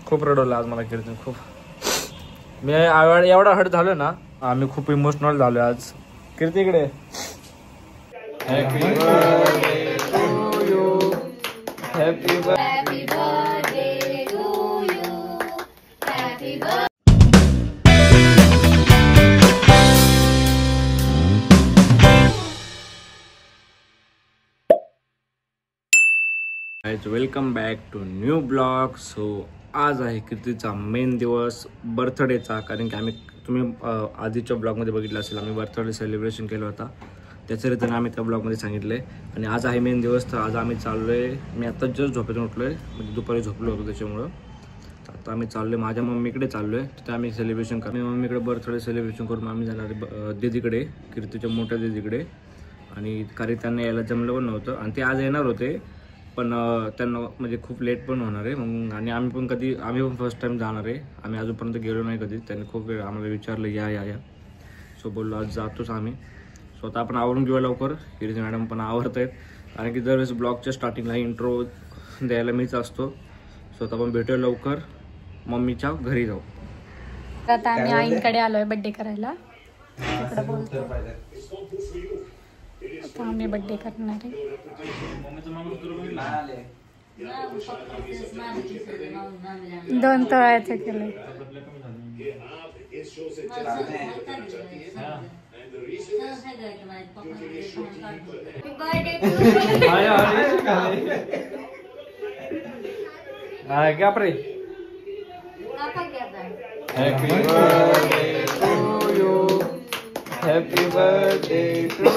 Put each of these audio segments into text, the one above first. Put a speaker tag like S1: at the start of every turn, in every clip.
S1: खूप रडवलं आज मला कीर्ती, खूप. मी एवढा हर्ट झालो ना, आम्ही खूप इमोशनल झालो आज. कीर्ती इकडे. Happy birthday to you, happy birthday to you, happy birthday. Welcome back to new blog. So आज आहे कीर्तीचा मेन दिवस, बर्थडेचा. कारण की तुम्ही आधीच्या ब्लॉगमध्ये बघितलं असेल, आम्ही बर्थडे सेलिब्रेशन केलं होता, त्याचं रिझन आम्ही त्या ब्लॉगमध्ये सांगितलं आहे. आणि आज आहे मेन दिवस, तर आज आम्ही चाललो आहे. मी आता जस्ट झोपेतून उठलो आहे, म्हणजे दुपारी झोपलो होतो त्याच्यामुळं. आता आम्ही चाललो आहे, माझ्या मम्मीकडे चाललो आहे. तिथे आम्ही सेलिब्रेशन करतो. मम्मीकडे बर्थडे सेलिब्रेशन करून आम्ही जाणार आहे दीदीकडे, कीर्तीच्या मोठ्या दीदीकडे. आणि कारण त्यांना यायला जमलं पण नव्हतं, आणि ते आज येणार होते, पण त्यांना म्हणजे खूप लेट पण होणार आहे. मग आणि आम्ही पण फर्स्ट टाईम जाणार आहे. आम्ही अजूनपर्यंत गेलो नाही कधी. त्यांनी खूप वेळ आम्हाला विचारलं या. सो बोललो आज जातोच आम्ही. स्वतः आपण आवरून घेऊया लवकर. कीर्ती मॅडम पण आवरत आहेत, कारण की दरवेळेस ब्लॉगच्या स्टार्टिंगला इंट्रो द्यायला मीच असतो. स्वतः पण भेटूया लवकर, मम्मीच्या घरी जाऊ.
S2: आता आम्ही आईंकडे आलोय बर्थडे करायला. तिकडे बोलतो आता आम्ही बर्थडे करणार आहे. दोन तोळ्याचं केलंय.
S1: क्या प्रे happy birthday to you, happy birthday to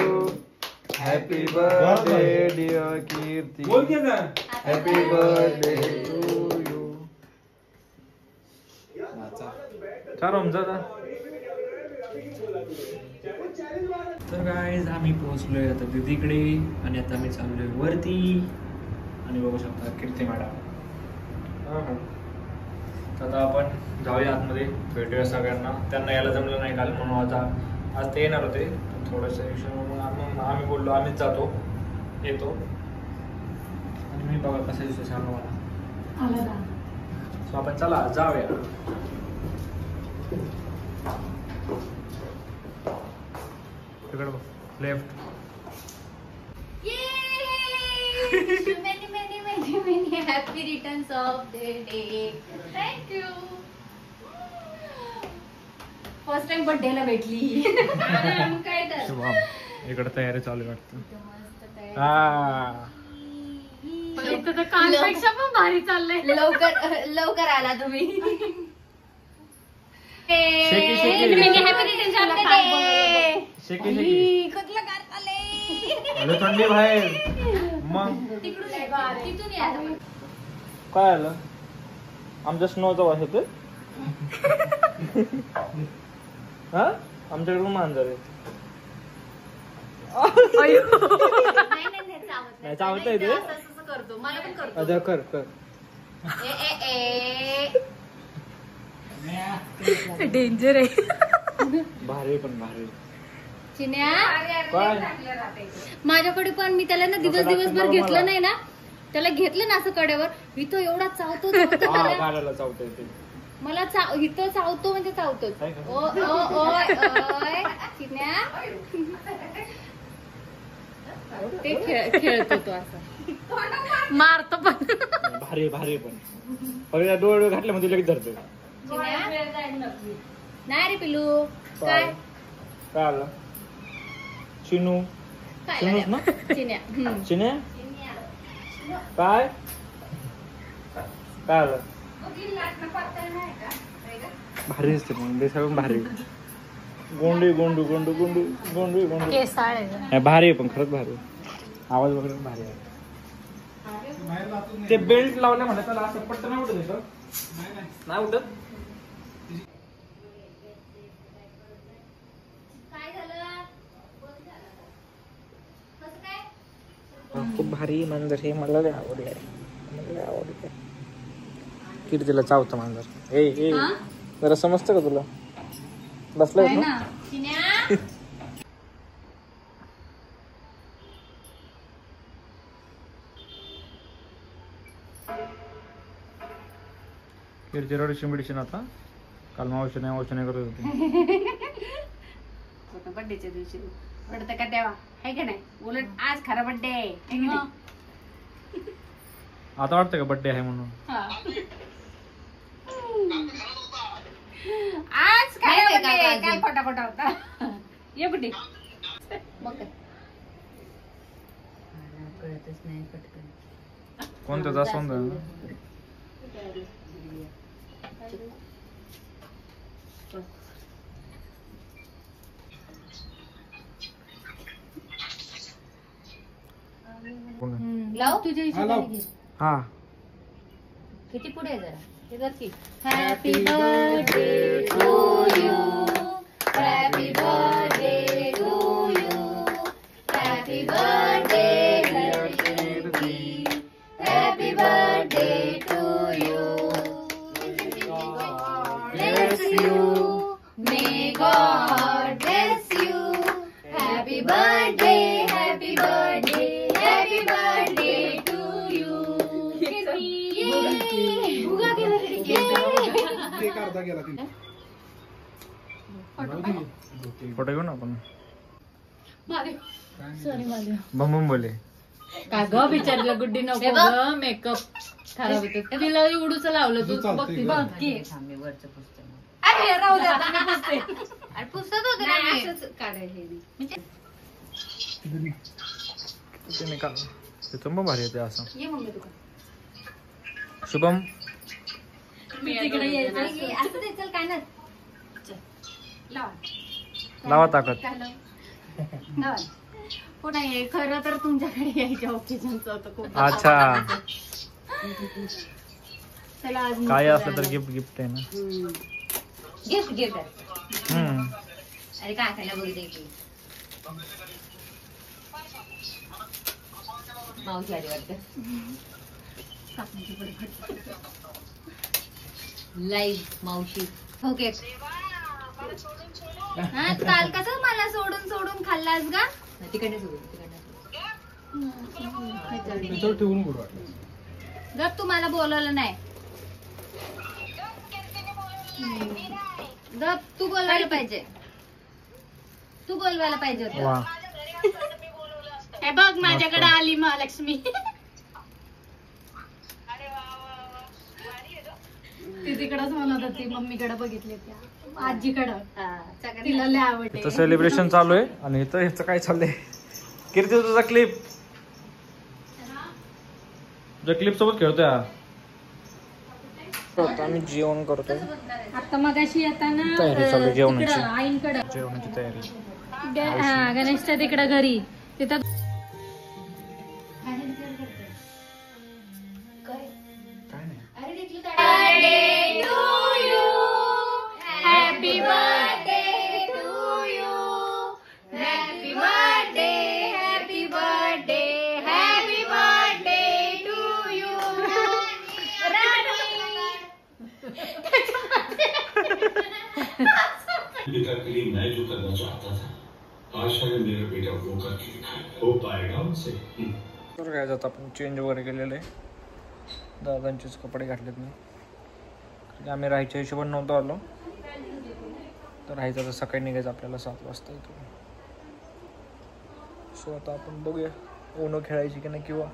S1: you, happy birthday dear Kirti, happy birthday to you. तर गाईज आम्ही पोहोचलोय आता दीदीकडे, आणि आता आम्ही चाललोय वरती. आणि बघू शकता कीर्ती मॅडम. आता आपण जाऊया आतमध्ये, भेटूया सगळ्यांना. त्यांना यायला जमलं नाही काल, म्हणून आज ते येणार होते. थोडंसं विषय म्हणून आम्ही बोललो आम्हीच येतो. आणि मी बघा कसा विषय सांगा मला. सो आपण चला जाऊया. तिकडे बघ, left.
S3: Many happy returns of the day. Thank you. First time birthday ला भेटली. काय तर
S1: इकडे तयारी चालू वाटतं.
S2: इथं तर कालपेक्षा पण भारी चाललंय.
S3: लवकर आला तुम्ही.
S1: थंडी बाहेर. मग काय आलं आमच्या स्नोचा वास येतोय. हा आमच्याकडून मांजर आहे. नाही चावता येते. अच्छा कर
S2: डेंजर आहे.
S1: भारी पण भारी.
S3: चिन्या माझ्याकडे पण, मी त्याला ना दिवसभर घेतलं नाही ना, त्याला घेतलं ना असं कड्यावर, इथं एवढा चावतो मला. इथं चावतो म्हणजे चावतोच. चिन्या ते खेळतो तो असं,
S2: मारतो पण.
S1: भारी पण डोळे घातले म्हणजे लगेच धरतो.
S3: नाही रे पिलू. काय
S1: आलं चिनू ना, चिन्या काय आलं. भारी असते मग ते सगळं भारी. गोंडू भारी आहे, पण खरंच भारी. आवाज वगैरे भारी आहे. ते बेल्ट लावल्या म्हणा त्याला असं पट्ट नाही उठत. नाही उठत. खूप भारी मांजर हे, मला लय आवडलंय. कीर्तीला चावतं मांजर. ए जरा समजतं का तुला? बसलाय ना.
S4: कीर्ती मेडिसिन आता काल मावशी नाही करत होती.
S5: बर्थडेच्या दिवशी रडत का तेव्हा आहे का नाही, उलट आज खरा बर्थडे आहे है की नाही?
S4: आता वाटतं का बर्थडे आहे म्हणून.
S5: आज काय काय खोटा खोटा होता. ये बुड्डी मग काय कळतच नाही पटकन.
S4: कोणतं जास्वंद
S5: लाव तुझ्या हिशोबाने घे.
S4: हा
S5: किती पुढे आहे जरा हे बघ की. Happy birthday to you, happy birthday to you, happy birthday happy birthday to you, bless you, may God bless you, happy birthday happy birthday happy birthday to you.
S4: Photo घेऊ ना आपण.
S2: सॉरी माझ्या
S4: बंबून बोले
S2: का ग बिचारीला गुड्डी नको ग, मेकअप खराब होतो. तिला एवढूच लावलं तू बघ की.
S5: अरे राहू दे आता मी पुसते. अरे पुसत होते ना मी. असंच काढायला
S4: ते चंब भारी येते असं.
S5: ये मम्मी तू
S4: शुभम
S2: तिकडे यायचं
S5: असं दे चल काय ना
S4: लावा ताकद.
S5: पुन्हा हे खरं तर तुमच्याकडे यायच्या ऑक्सिजनचं होतं खूप.
S4: अच्छा
S5: चला आज
S4: काय असलं तर गिफ्ट आहे ना.
S5: गिफ्ट
S4: हम्म
S5: अरे काय खायला बघते की मावशी आली वाटतं. लाईव्ह मावशी ओके. काल कसं मला सोडून सोडून खाल्लास गा. तिकडे गप तू मला बोलवलं नाही. गप तू बोलवायला पाहिजे. तू बोलवायला पाहिजे होतं.
S4: वा
S2: हे बघ माझ्याकडे आली महालक्ष्मी. ती तिकडच म्हणत होती मम्मीकडे बघितले त्या आजीकडं. तिला लय आवडते.
S4: इथं सेलिब्रेशन चालू आहे आणि इथं ह्याचं काय चाललंय. कीर्ती तुझा क्लिप सोबत खेळतोय. आम्ही जेवण करतोय.
S2: आता मगाशी येताना
S4: तयारी चालू आहे जेवणाची.
S2: आईंकडे
S4: जेवणाची तयारी.
S2: गणेशच्या तिकडे घरी तिथं
S5: Happy birthday to you. Happy birthday, happy birthday, happy birthday to you.
S6: पिता के लिए मैं जो करना चाहता था आज शायद मेरा बेटा वो करके दिखाए. हो पाएगा उनसे.
S4: तर काय जात आपण चेंज वगैरे केलेलं आहे. दादांचेच कपडे घातलेत मी. आम्ही राहायच्या हिशोबाने नव्हतो आलो. तर राहायचं तर सकाळी निघायचं आपल्याला 7 वाजता इथून. सो आता आपण बघूया ओनो खेळायची की नाही किंवा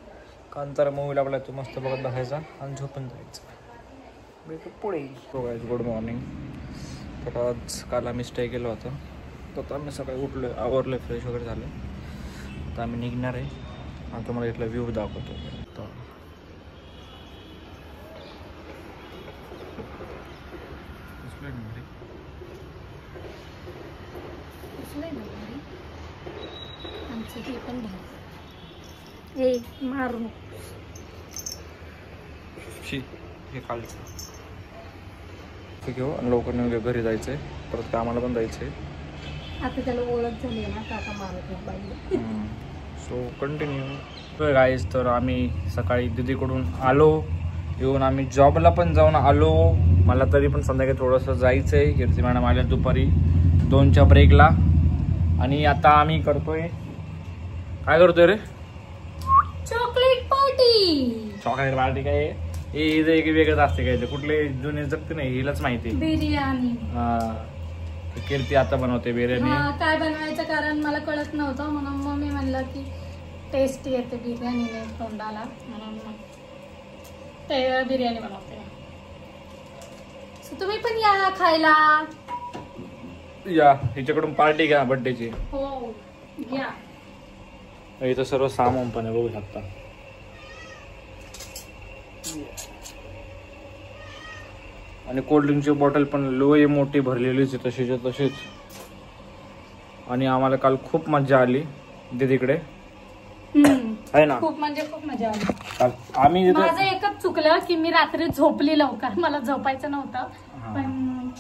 S4: कांतारा मूवी लागला तो मस्त बघत बसायचा आणि झोपून जायचं. भेटू पुढे. Good morning. तर आज काल आम्ही स्टे केलं होतं. तर आम्ही सकाळी उठलो आवरलं फ्रेश वगैरे झालं. आता आम्ही निघणार आहे. आता तुम्हाला इथला व्ह्यू दाखवतो. तर
S2: मारू
S4: हे खालचं घेऊ आणि लवकर निघूया. घरी जायचंय परत कामाला पण जायचंय.
S2: आता त्याला ओळख झाली ना काका मारत पाहिजे.
S4: So continue guys. तर आम्ही सकाळी दीदीकडून आलो. येऊन आम्ही जॉबला पण जाऊन आलो. मला तरी पण संध्याकाळी थोडंसं जायचं आहे. कीर्ती मॅडम आल्या दुपारी 2च्या ब्रेकला. आणि आता आम्ही करतोय काय करतोय रे.
S2: Chocolate party.
S4: चॉकलेट पार्टी काय
S1: हे हिचं एक वेगळंच असते काय, कुठले जुने जगते नाही हिलाच माहिती.
S5: बिर्याणी.
S1: हा कीर्ती आता बनवते बिर्याणी.
S5: काय बनवायचं कारण मला कळत नव्हतं, म्हणून मग मी म्हणलं की टेस्ट येते बिर्याणीने तोंडाला, म्हणून मग ते बिर्याणी बनवते. तुम्ही पण या खायला.
S1: या हिच्याकडून पार्टी घ्या बर्थडेची.
S5: हो घ्या.
S1: इथं सर्व सामान पण आहे बघू शकता. आणि कोल्ड्रिंकची बॉटल पण लोय मोठी भरलेलीच आहे तशीच तशीच. आणि आम्हाला काल खूप मजा आली दीदीकडे आहे ना.
S5: खूप म्हणजे खूप मजा आली.
S1: काल आम्ही
S5: माझं एकच चुकलं की मी रात्री झोपली लवकर, मला झोपायचं नव्हतं, पण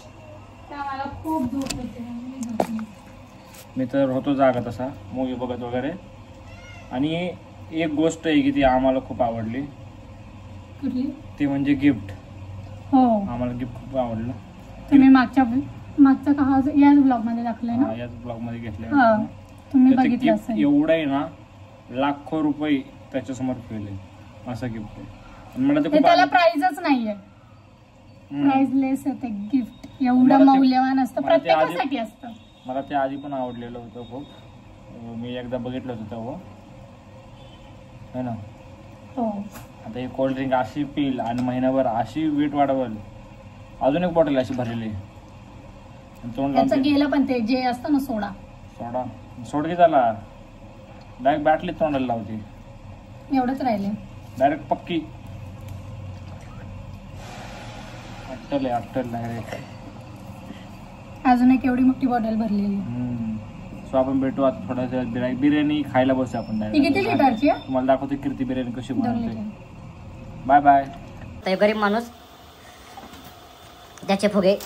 S5: मला खूप झोप येते.
S1: मी तर होतो जागा तसा मूवी बघत वगैरे. आणि एक गोष्ट आहे की ती आम्हाला खूप आवडली.
S5: कुठली?
S1: ती म्हणजे गिफ्ट.
S5: हो
S1: आम्हाला गिफ्ट खूप आवडलं.
S5: तुम्ही मागचा का याच ब्लॉग मध्ये दाखवलंय ना?
S1: याच ब्लॉग मध्ये घेतलंय.
S5: तुम्ही बघितलं असेल.
S1: एवढं आहे ना, लाखो रुपये त्याच्यासमोर ठेवले असं गिफ्ट आहे. आणि मला ते
S5: त्याला प्राइजच नाहीये, प्राइसलेस आहे ते गिफ्ट. एवढं मौल्यवान असतं, प्रत्येकासाठी असतं.
S1: मला ते आधी पण आवडलेलं होतं खूप. मी एकदा बघितलं होतं तेव्हा है ना.
S5: हो
S1: आता ही कोल्ड्रिंक अशी पिल आणि महिनाभर अशी वेट वाढवल. अजून एक बॉटल अशी भरलेली तोंड
S5: त्याचं गेलं पण ते जे असतं ना सोडा
S1: सोड की त्याला डायरेक्ट बॅटली तोंडाला लावते.
S5: एवढंच राहिले
S1: डायरेक्ट पक्की अट्टल आहे अट्टल डायरेक्ट.
S5: अजून एक एवढी मोठी बॉटल भरलेली.
S1: सो आपण भेटू आता थोडा बिर्याणी खायला बसू आपण
S5: किती लिटरची?
S1: तुम्हाला दाखवते कीर्ती बिर्याणी कशी बनवते. Bye bye.
S7: तर गरीब माणूस त्याचे फुगे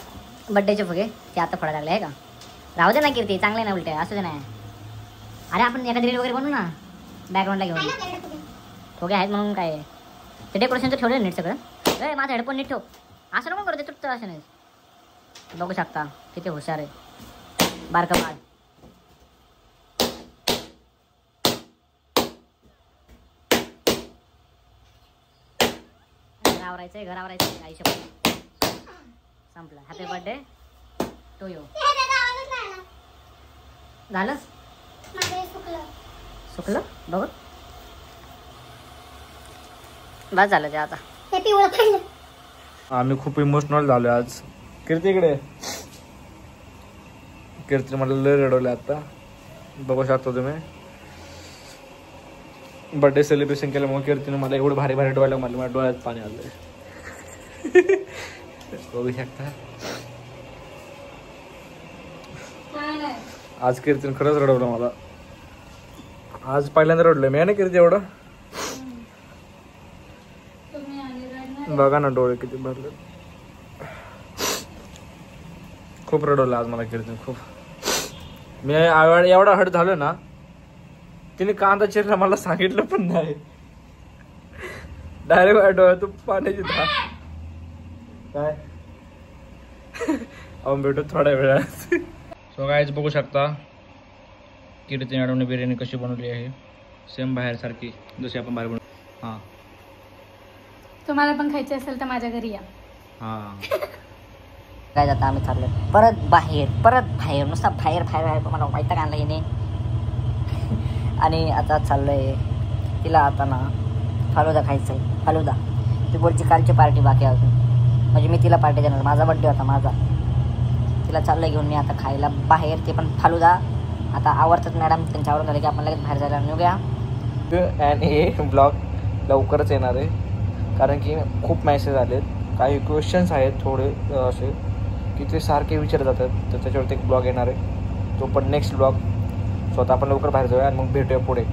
S7: बड्डेचे फुगे ते आता फोडायला लागले आहे का. राहू दे ना कीर्ती, चांगले ना उलटे असू दे ना. अरे आपण एखादी रील वगैरे बनवू ना बॅकग्राऊंडला घेऊन. फुगे आहेत म्हणून काय ते डेकोरेशनचं ठेवलं नीट सगळं. अरे माझा हेडफोन नीट ठेव. असं नको करू ते तुटतं असं नाही. बघू शकता किती हुशार आहे बारका बाळ. आवरायचंय घर आवरायचंय. आयुष्य संपलं. Happy birthday to you. झालंच सुकलं बघ बस झालं ते आता.
S1: आम्ही खूप इमोशनल झालो आज. कीर्तीकडे कीर्ती मला लय रडवलं आता बघू शकता तुम्ही. बर्थडे सेलिब्रेशन केल्यामुळे कीर्तीने मला एवढं भारी भारी डोळ्याला मला माझ्या डोळ्यात पाणी आलंय बघू शकता. आज कीर्तीने खरंच रडवलं मला. आज पहिल्यांदा रडलोय मी. आहे ना कीर्ती एवढं. बघा ना डोळे किती भरले. खूप रडवलं आज मला कीर्तीने खूप. मी एवढा हट झालो ना, तिने कांदा चिरला मला सांगितलं पण नाही. डायरेक्ट माझ्या डोळ्यातून पाण्याची धार. काय आपण भेटू थोड्या वेळात. सो गाईज बघू शकता कीर्ती मॅडमने बिर्याणी कशी बनवली आहे. सेम बाहेर सारखी जशी आपण बाहेर बनवू. हां
S5: तुम्हाला पण खायची असेल तर माझ्या घरी या.
S1: हां
S7: काय जाता आम्ही चाललो परत बाहेर नुसता बाहेर बाहेर मला वैताग आणला येणे. आणि आता चाललोय तिला आता ना फालुदा खायचा आहे. फालुदा ती बोलची कालची पार्टी बाकी आहे अजून. म्हणजे मी तिला पार्टी देणार. माझा बड्डे होता माझा. तिला चाललंय घेऊन मी आता खायला बाहेर. ते पण फालुदा. आता आवडतात मॅडम त्यांच्या आवडून झालं की आपण लगेच बाहेर जायला निघूया.
S4: आणि हे ब्लॉग लवकरच येणार आहे कारण की खूप मेसेज आलेत. काही क्वेश्चन्स आहेत थोडे असे की ते सारखे विचारले जातात. तर त्याच्यावरती एक ब्लॉग येणार आहे. तो पण नेक्स्ट ब्लॉग. स्वतः आपण लवकर बाहेर जाऊया आणि मग भेटूया पुढे.